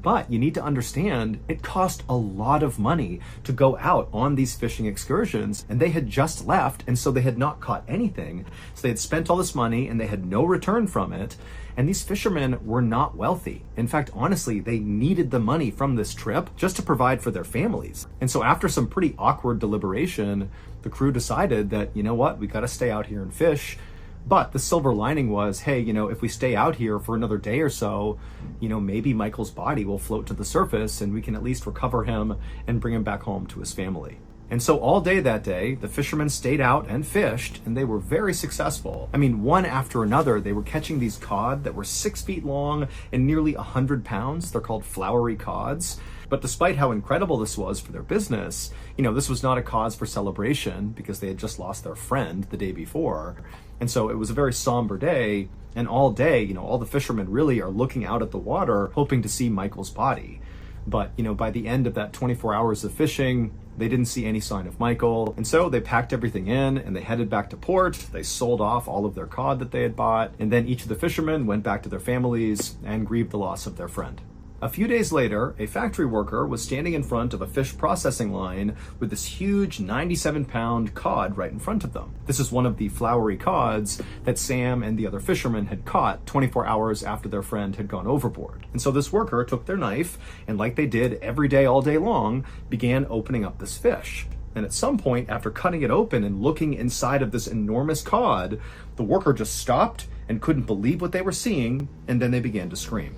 But you need to understand, it cost a lot of money to go out on these fishing excursions, and they had just left, and so they had not caught anything. So they had spent all this money and they had no return from it. And these fishermen were not wealthy. In fact, honestly, they needed the money from this trip just to provide for their families. And so after some pretty awkward deliberation, the crew decided that, you know what, we got to stay out here and fish. But the silver lining was, hey, if we stay out here for another day or so, maybe Michael's body will float to the surface and we can at least recover him and bring him back home to his family. And so all day that day, the fishermen stayed out and fished, and they were very successful. I mean, one after another, they were catching these cod that were 6 feet long and nearly 100 pounds. They're called flowery cods. But despite how incredible this was for their business, this was not a cause for celebration because they had just lost their friend the day before. And so it was a very somber day, and all day, all the fishermen really are looking out at the water, hoping to see Michael's body. But, by the end of that 24 hours of fishing, they didn't see any sign of Michael. And so they packed everything in and they headed back to port. They sold off all of their cod that they had bought. And then each of the fishermen went back to their families and grieved the loss of their friend. A few days later, a factory worker was standing in front of a fish processing line with this huge 97-pound cod right in front of them. This is one of the flowery cods that Sam and the other fishermen had caught 24 hours after their friend had gone overboard. And so this worker took their knife and, like they did every day all day long, began opening up this fish. And at some point, after cutting it open and looking inside of this enormous cod, the worker just stopped and couldn't believe what they were seeing, and then they began to scream.